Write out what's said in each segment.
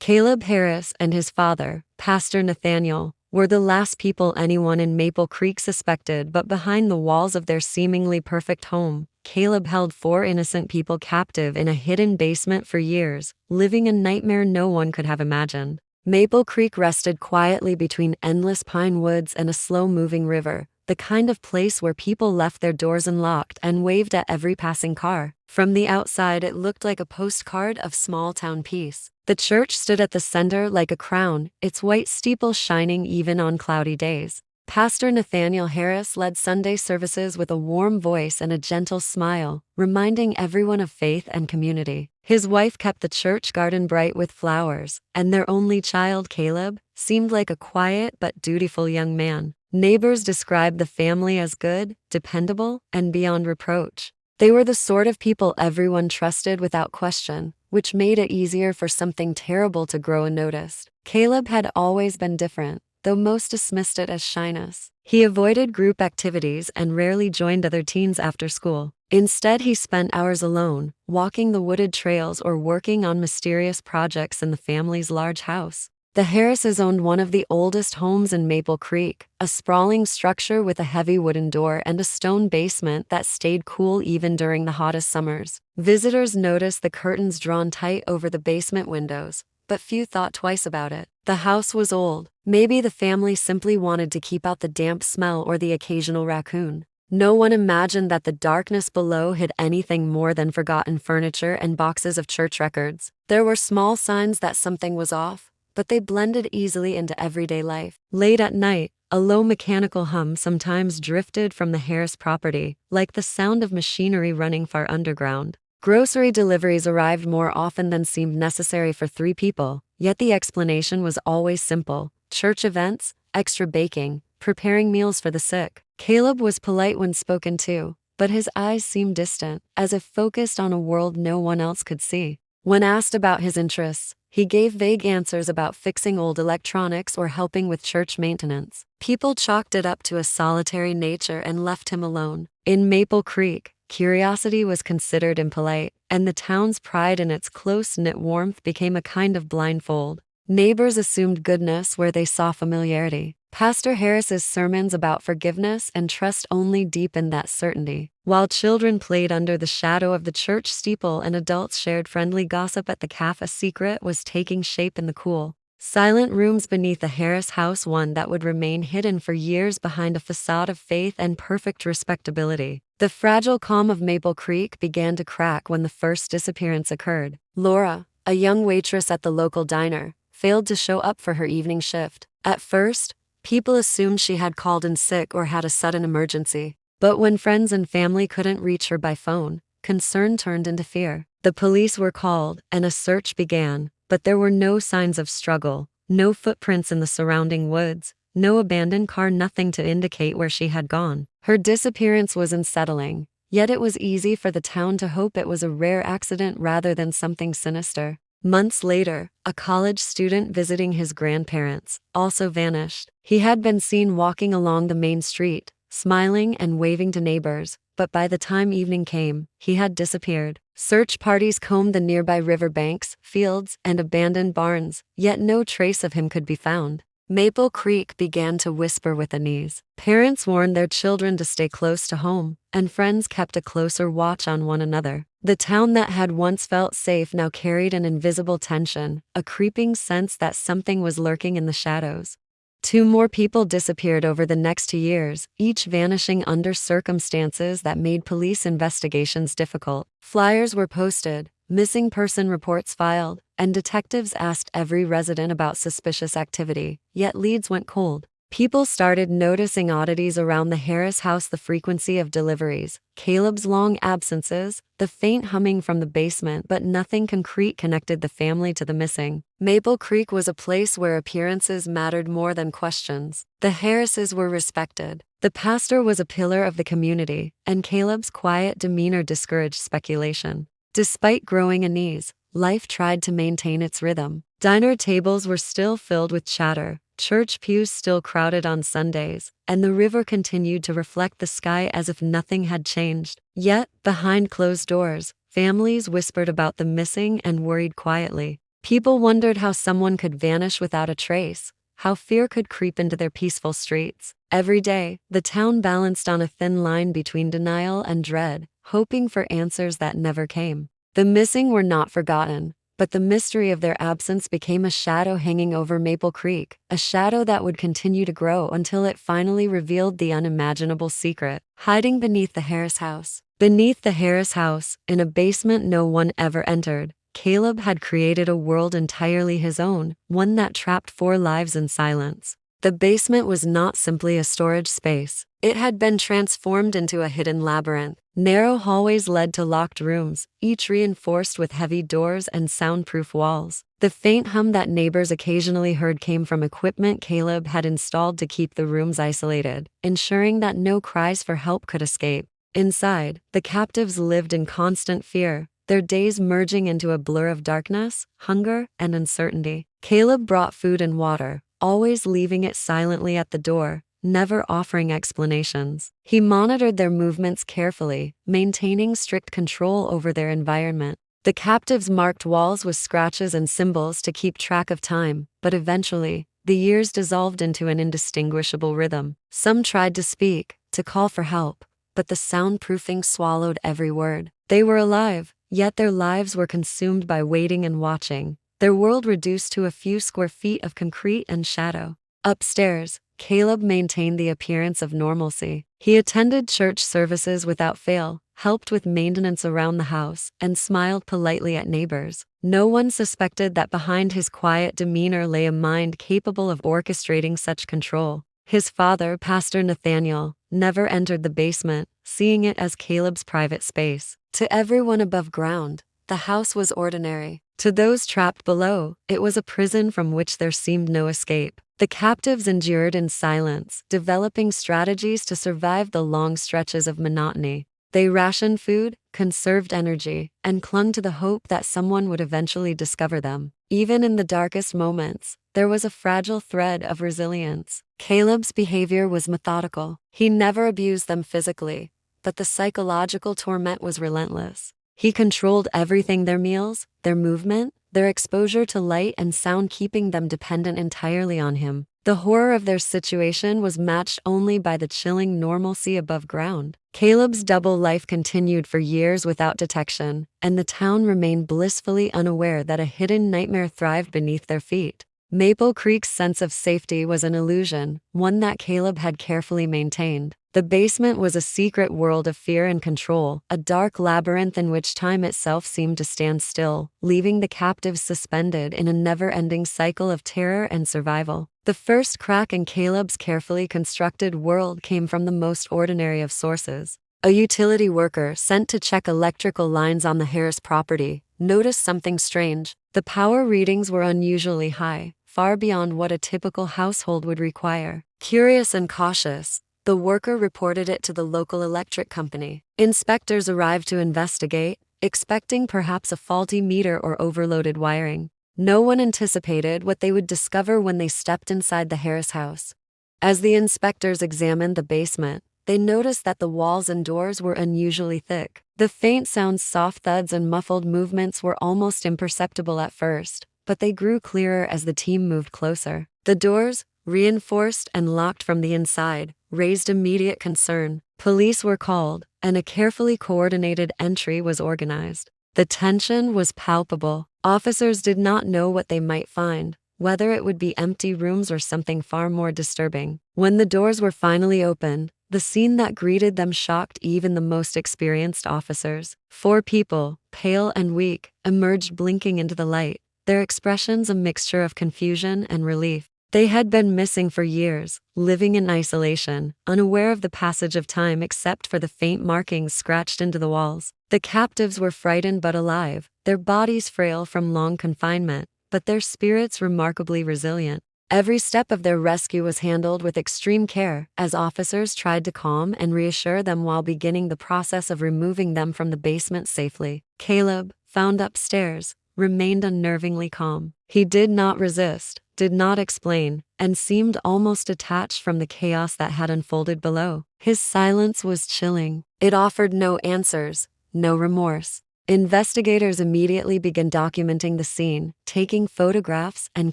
Caleb Harris and his father, Pastor Nathaniel, were the last people anyone in Maple Creek suspected, but behind the walls of their seemingly perfect home, Caleb held 4 innocent people captive in a hidden basement for years, living a nightmare no one could have imagined. Maple Creek rested quietly between endless pine woods and a slow-moving river, the kind of place where people left their doors unlocked and waved at every passing car. From the outside, it looked like a postcard of small-town peace. The church stood at the center like a crown, its white steeple shining even on cloudy days. Pastor Nathaniel Harris led Sunday services with a warm voice and a gentle smile, reminding everyone of faith and community. His wife kept the church garden bright with flowers, and their only child, Caleb, seemed like a quiet but dutiful young man. Neighbors described the family as good, dependable, and beyond reproach. They were the sort of people everyone trusted without question, which made it easier for something terrible to grow unnoticed. Caleb had always been different, though most dismissed it as shyness. He avoided group activities and rarely joined other teens after school. Instead, he spent hours alone, walking the wooded trails or working on mysterious projects in the family's large house. The Harrises owned one of the oldest homes in Maple Creek, a sprawling structure with a heavy wooden door and a stone basement that stayed cool even during the hottest summers. Visitors noticed the curtains drawn tight over the basement windows, but few thought twice about it. The house was old. Maybe the family simply wanted to keep out the damp smell or the occasional raccoon. No one imagined that the darkness below hid anything more than forgotten furniture and boxes of church records. There were small signs that something was off, but they blended easily into everyday life. Late at night, a low mechanical hum sometimes drifted from the Harris property, like the sound of machinery running far underground. Grocery deliveries arrived more often than seemed necessary for 3 people, yet the explanation was always simple: church events, extra baking, preparing meals for the sick. Caleb was polite when spoken to, but his eyes seemed distant, as if focused on a world no one else could see. When asked about his interests, he gave vague answers about fixing old electronics or helping with church maintenance. People chalked it up to a solitary nature and left him alone. In Maple Creek, curiosity was considered impolite, and the town's pride in its close-knit warmth became a kind of blindfold. Neighbors assumed goodness where they saw familiarity. Pastor Harris's sermons about forgiveness and trust only deepened that certainty. While children played under the shadow of the church steeple and adults shared friendly gossip at the cafe, a secret was taking shape in the cool, silent rooms beneath the Harris house, one that would remain hidden for years behind a facade of faith and perfect respectability. The fragile calm of Maple Creek began to crack when the first disappearance occurred. Laura, a young waitress at the local diner, failed to show up for her evening shift. At first, people assumed she had called in sick or had a sudden emergency. But when friends and family couldn't reach her by phone, concern turned into fear. The police were called, and a search began, but there were no signs of struggle, no footprints in the surrounding woods, no abandoned car, nothing to indicate where she had gone. Her disappearance was unsettling, yet it was easy for the town to hope it was a rare accident rather than something sinister. Months later, a college student visiting his grandparents also vanished. He had been seen walking along the main street, smiling and waving to neighbors, but by the time evening came, he had disappeared. Search parties combed the nearby riverbanks, fields, and abandoned barns, yet no trace of him could be found. Maple Creek began to whisper with unease. Parents warned their children to stay close to home, and friends kept a closer watch on one another. The town that had once felt safe now carried an invisible tension, a creeping sense that something was lurking in the shadows. 2 more people disappeared over the next 2 years, each vanishing under circumstances that made police investigations difficult. Flyers were posted, missing person reports filed, and detectives asked every resident about suspicious activity, yet leads went cold. People started noticing oddities around the Harris house: the frequency of deliveries, Caleb's long absences, the faint humming from the basement, but nothing concrete connected the family to the missing. Maple Creek was a place where appearances mattered more than questions. The Harrises were respected. The pastor was a pillar of the community, and Caleb's quiet demeanor discouraged speculation. Despite growing unease, life tried to maintain its rhythm. Diner tables were still filled with chatter, church pews still crowded on Sundays, and the river continued to reflect the sky as if nothing had changed. Yet, behind closed doors, families whispered about the missing and worried quietly. People wondered how someone could vanish without a trace, how fear could creep into their peaceful streets. Every day, the town balanced on a thin line between denial and dread, hoping for answers that never came. The missing were not forgotten, but the mystery of their absence became a shadow hanging over Maple Creek, a shadow that would continue to grow until it finally revealed the unimaginable secret, hiding beneath the Harris house. Beneath the Harris house, in a basement no one ever entered, Caleb had created a world entirely his own, one that trapped 4 lives in silence. The basement was not simply a storage space. It had been transformed into a hidden labyrinth. Narrow hallways led to locked rooms, each reinforced with heavy doors and soundproof walls. The faint hum that neighbors occasionally heard came from equipment Caleb had installed to keep the rooms isolated, ensuring that no cries for help could escape. Inside, the captives lived in constant fear, their days merging into a blur of darkness, hunger, and uncertainty. Caleb brought food and water, always leaving it silently at the door, never offering explanations. He monitored their movements carefully, maintaining strict control over their environment. The captives marked walls with scratches and symbols to keep track of time, but eventually, the years dissolved into an indistinguishable rhythm. Some tried to speak, to call for help, but the soundproofing swallowed every word. They were alive, yet their lives were consumed by waiting and watching, their world reduced to a few square feet of concrete and shadow. Upstairs, Caleb maintained the appearance of normalcy. He attended church services without fail, helped with maintenance around the house, and smiled politely at neighbors. No one suspected that behind his quiet demeanor lay a mind capable of orchestrating such control. His father, Pastor Nathaniel, never entered the basement, seeing it as Caleb's private space. To everyone above ground, the house was ordinary. To those trapped below, it was a prison from which there seemed no escape. The captives endured in silence, developing strategies to survive the long stretches of monotony. They rationed food, conserved energy, and clung to the hope that someone would eventually discover them. Even in the darkest moments, there was a fragile thread of resilience. Caleb's behavior was methodical. He never abused them physically, but the psychological torment was relentless. He controlled everything: their meals, their movement, their exposure to light and sound, keeping them dependent entirely on him. The horror of their situation was matched only by the chilling normalcy above ground. Caleb's double life continued for years without detection, and the town remained blissfully unaware that a hidden nightmare thrived beneath their feet. Maple Creek's sense of safety was an illusion, one that Caleb had carefully maintained. The basement was a secret world of fear and control, a dark labyrinth in which time itself seemed to stand still, leaving the captives suspended in a never-ending cycle of terror and survival. The first crack in Caleb's carefully constructed world came from the most ordinary of sources. A utility worker sent to check electrical lines on the Harris property noticed something strange. The power readings were unusually high, far beyond what a typical household would require. Curious and cautious, the worker reported it to the local electric company. Inspectors arrived to investigate, expecting perhaps a faulty meter or overloaded wiring. No one anticipated what they would discover when they stepped inside the Harris house. As the inspectors examined the basement, they noticed that the walls and doors were unusually thick. The faint sounds, soft thuds, and muffled movements were almost imperceptible at first, but they grew clearer as the team moved closer. The doors, reinforced and locked from the inside, raised immediate concern. Police were called, and a carefully coordinated entry was organized. The tension was palpable. Officers did not know what they might find, whether it would be empty rooms or something far more disturbing. When the doors were finally opened, the scene that greeted them shocked even the most experienced officers. 4 people, pale and weak, emerged blinking into the light, their expressions a mixture of confusion and relief. They had been missing for years, living in isolation, unaware of the passage of time except for the faint markings scratched into the walls. The captives were frightened but alive, their bodies frail from long confinement, but their spirits remarkably resilient. Every step of their rescue was handled with extreme care, as officers tried to calm and reassure them while beginning the process of removing them from the basement safely. Caleb, found upstairs, remained unnervingly calm. He did not resist, did not explain, and seemed almost detached from the chaos that had unfolded below. His silence was chilling. It offered no answers, no remorse. Investigators immediately began documenting the scene, taking photographs and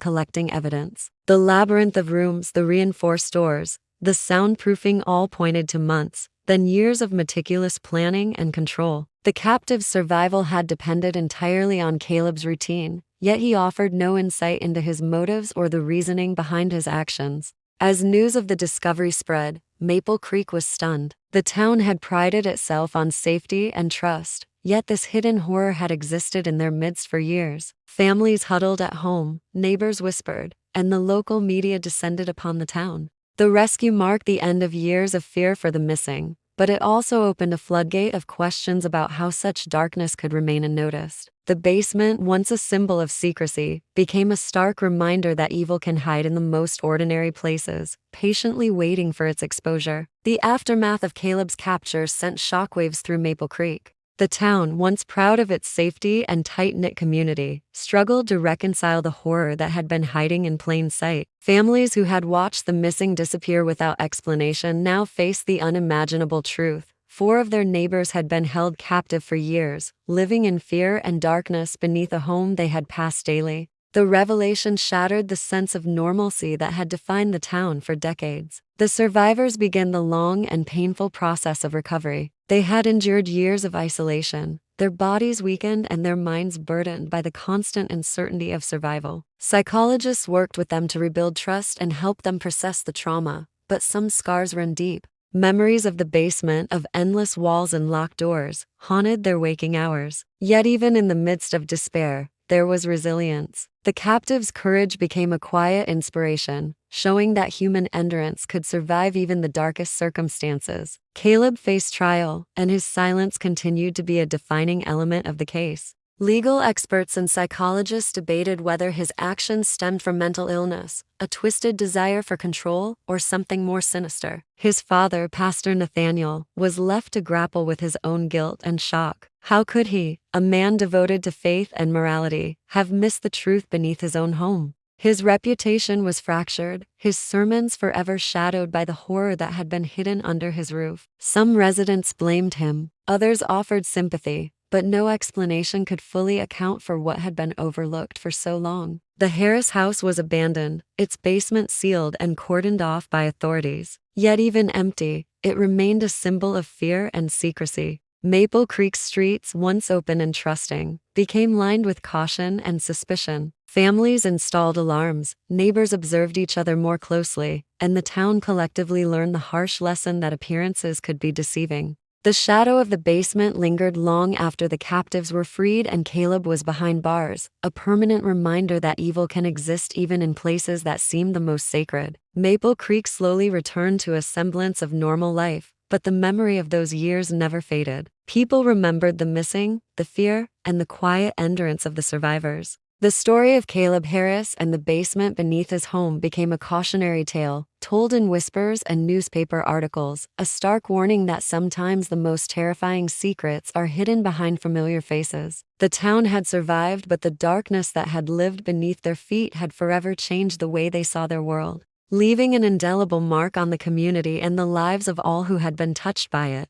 collecting evidence. The labyrinth of rooms, the reinforced doors, the soundproofing all pointed to months, then years of meticulous planning and control. The captive's survival had depended entirely on Caleb's routine, yet he offered no insight into his motives or the reasoning behind his actions. As news of the discovery spread, Maple Creek was stunned. The town had prided itself on safety and trust, yet this hidden horror had existed in their midst for years. Families huddled at home, neighbors whispered, and the local media descended upon the town. The rescue marked the end of years of fear for the missing, but it also opened a floodgate of questions about how such darkness could remain unnoticed. The basement, once a symbol of secrecy, became a stark reminder that evil can hide in the most ordinary places, patiently waiting for its exposure. The aftermath of Caleb's capture sent shockwaves through Maple Creek. The town, once proud of its safety and tight-knit community, struggled to reconcile the horror that had been hiding in plain sight. Families who had watched the missing disappear without explanation now faced the unimaginable truth. 4 of their neighbors had been held captive for years, living in fear and darkness beneath a home they had passed daily. The revelation shattered the sense of normalcy that had defined the town for decades. The survivors began the long and painful process of recovery. They had endured years of isolation, their bodies weakened and their minds burdened by the constant uncertainty of survival. Psychologists worked with them to rebuild trust and help them process the trauma, but some scars run deep. Memories of the basement, of endless walls and locked doors, haunted their waking hours. Yet even in the midst of despair, there was resilience. The captive's courage became a quiet inspiration, showing that human endurance could survive even the darkest circumstances. Caleb faced trial, and his silence continued to be a defining element of the case. Legal experts and psychologists debated whether his actions stemmed from mental illness, a twisted desire for control, or something more sinister. His father, Pastor Nathaniel, was left to grapple with his own guilt and shock. How could he, a man devoted to faith and morality, have missed the truth beneath his own home? His reputation was fractured, his sermons forever shadowed by the horror that had been hidden under his roof. Some residents blamed him, others offered sympathy, but no explanation could fully account for what had been overlooked for so long. The Harris house was abandoned, its basement sealed and cordoned off by authorities. Yet even empty, it remained a symbol of fear and secrecy. Maple Creek streets, once open and trusting, became lined with caution and suspicion. Families installed alarms, neighbors observed each other more closely, and the town collectively learned the harsh lesson that appearances could be deceiving. The shadow of the basement lingered long after the captives were freed and Caleb was behind bars, a permanent reminder that evil can exist even in places that seem the most sacred. Maple Creek slowly returned to a semblance of normal life, but the memory of those years never faded. People remembered the missing, the fear, and the quiet endurance of the survivors. The story of Caleb Harris and the basement beneath his home became a cautionary tale, told in whispers and newspaper articles, a stark warning that sometimes the most terrifying secrets are hidden behind familiar faces. The town had survived, but the darkness that had lived beneath their feet had forever changed the way they saw their world, leaving an indelible mark on the community and the lives of all who had been touched by it.